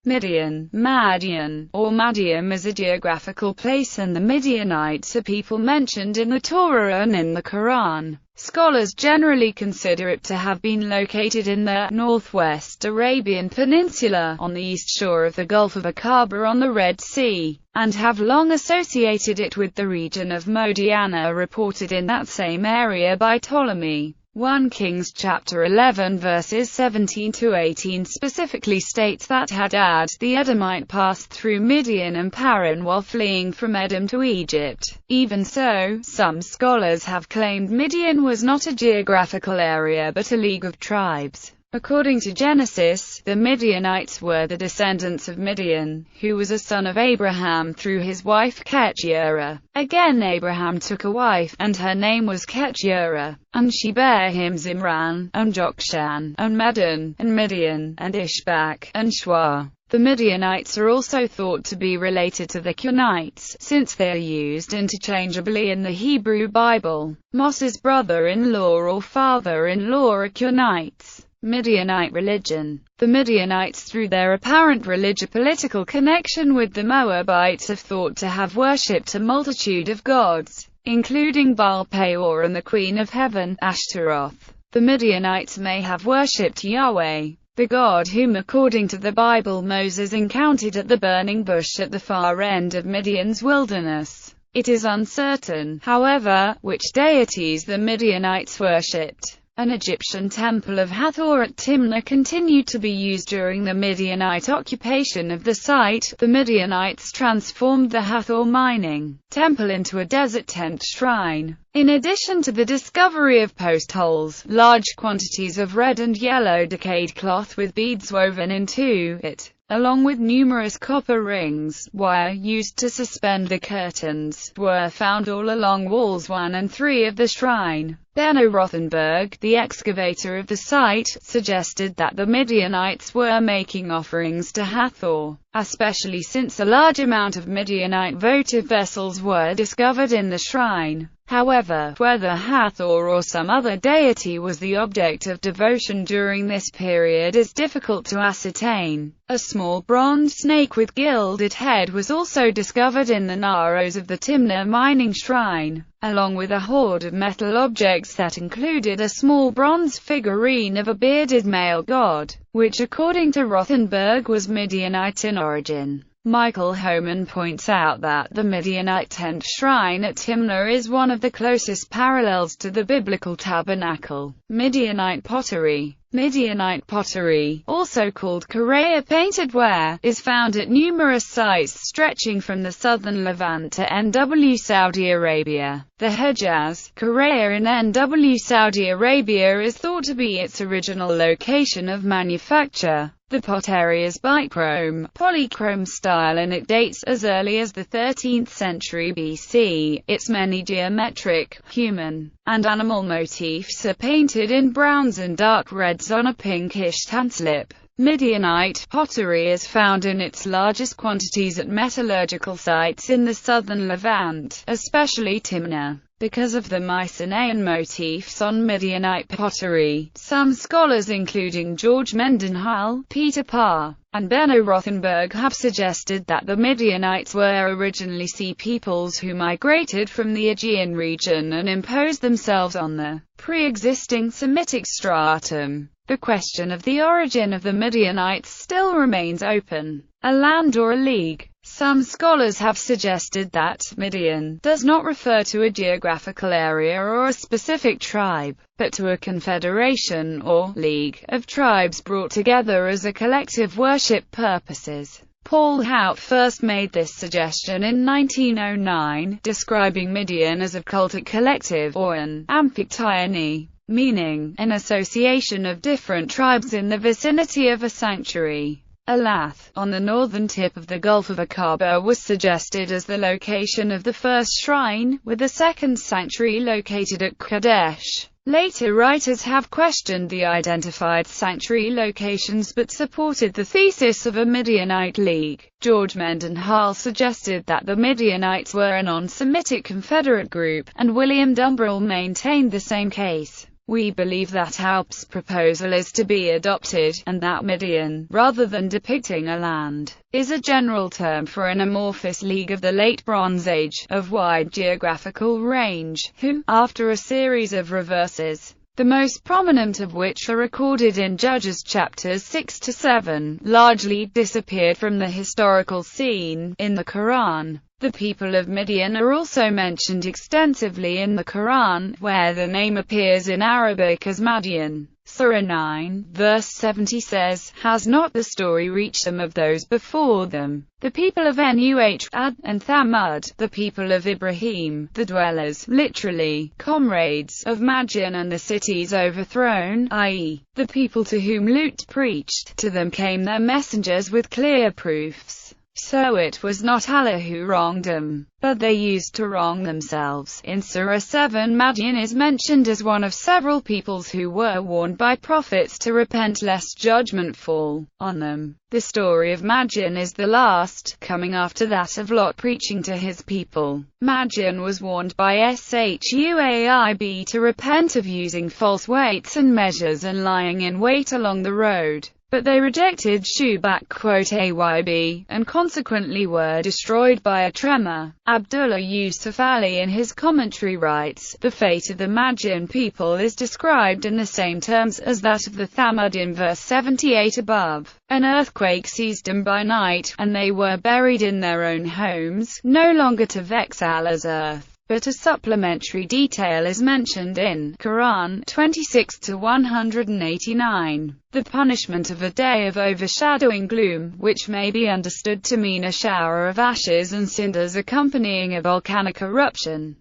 Midian, Madian, or Madian is a geographical place, and the Midianites are people mentioned in the Torah and in the Quran. Scholars generally consider it to have been located in the northwest Arabian Peninsula, on the east shore of the Gulf of Aqaba on the Red Sea, and have long associated it with the region of Modiana, reported in that same area by Ptolemy. 1 Kings chapter 11 verses 17 to 18 specifically states that Hadad the Edomite passed through Midian and Paran while fleeing from Edom to Egypt. Even so, some scholars have claimed Midian was not a geographical area but a league of tribes. According to Genesis, the Midianites were the descendants of Midian, who was a son of Abraham through his wife Keturah. Again Abraham took a wife, and her name was Keturah, and she bare him Zimran, and Jokshan, and Medan, and Midian, and Ishbak, and Shua. The Midianites are also thought to be related to the Canaanites, since they are used interchangeably in the Hebrew Bible. Moses' brother-in-law or father-in-law are Canaanites. Midianite religion. The Midianites, through their apparent religious-political connection with the Moabites, are thought to have worshipped a multitude of gods, including Baal Peor and the Queen of Heaven, Ashtaroth. The Midianites may have worshipped Yahweh, the God whom, according to the Bible, Moses encountered at the burning bush at the far end of Midian's wilderness. It is uncertain, however, which deities the Midianites worshipped. An Egyptian temple of Hathor at Timnah continued to be used during the Midianite occupation of the site. The Midianites transformed the Hathor mining temple into a desert tent shrine. In addition to the discovery of post holes, large quantities of red and yellow decayed cloth with beads woven into it, along with numerous copper rings, wire used to suspend the curtains, were found all along walls 1 and 3 of the shrine. Benno Rothenberg, the excavator of the site, suggested that the Midianites were making offerings to Hathor, especially since a large amount of Midianite votive vessels were discovered in the shrine. However, whether Hathor or some other deity was the object of devotion during this period is difficult to ascertain. A small bronze snake with gilded head was also discovered in the narrows of the Timnah mining shrine, along with a hoard of metal objects that included a small bronze figurine of a bearded male god, which according to Rothenberg was Midianite in origin. Michael Homan points out that the Midianite tent shrine at Timnah is one of the closest parallels to the biblical tabernacle. Midianite pottery. Midianite pottery, also called Korea painted ware, is found at numerous sites stretching from the southern Levant to NW Saudi Arabia. The Hejaz, Korea in NW Saudi Arabia is thought to be its original location of manufacture. The pottery is bichrome, polychrome style, and it dates as early as the 13th century BC. Its many geometric, human, and animal motifs are painted in browns and dark reds on a pinkish tan slip. Midianite pottery is found in its largest quantities at metallurgical sites in the southern Levant, especially Timnah. Because of the Mycenaean motifs on Midianite pottery, some scholars including George Mendenhall, Peter Parr, and Benno Rothenberg have suggested that the Midianites were originally sea peoples who migrated from the Aegean region and imposed themselves on the pre-existing Semitic stratum. The question of the origin of the Midianites still remains open. A land or a league? Some scholars have suggested that Midian does not refer to a geographical area or a specific tribe, but to a confederation or league of tribes brought together as a collective worship purposes. Paul Hout first made this suggestion in 1909, describing Midian as a cultic collective or an amphictyony, meaning an association of different tribes in the vicinity of a sanctuary. Elath, on the northern tip of the Gulf of Aqaba, was suggested as the location of the first shrine, with a second sanctuary located at Kadesh. Later writers have questioned the identified sanctuary locations but supported the thesis of a Midianite league. George Mendenhall suggested that the Midianites were a non-Semitic confederate group, and William Dumbrell maintained the same case. We believe that Alp's proposal is to be adopted, and that Midian, rather than depicting a land, is a general term for an amorphous league of the Late Bronze Age, of wide geographical range, who, after a series of reverses, the most prominent of which are recorded in Judges chapters 6 to 7, largely disappeared from the historical scene in the Quran. The people of Midian are also mentioned extensively in the Quran, where the name appears in Arabic as Madian. Surah 9, verse 70 says, "Has not the story reached some of those before them, the people of Ad and Thamud, the people of Ibrahim, the dwellers, literally, comrades, of Madian, and the cities overthrown, i.e., the people to whom Lut preached, to them came their messengers with clear proofs. So it was not Allah who wronged them, but they used to wrong themselves." In Surah 7, Madian is mentioned as one of several peoples who were warned by prophets to repent lest judgment fall on them. The story of Madian is the last, coming after that of Lot preaching to his people. Madian was warned by Shuaib to repent of using false weights and measures and lying in wait along the road. But they rejected Shuaib, and consequently were destroyed by a tremor. Abdullah Yusuf Ali in his commentary writes, "The fate of the Madian people is described in the same terms as that of the Thamud in verse 78 above. An earthquake seized them by night, and they were buried in their own homes, no longer to vex Allah's earth." But a supplementary detail is mentioned in Quran 26 to 189, the punishment of a day of overshadowing gloom, which may be understood to mean a shower of ashes and cinders accompanying a volcanic eruption.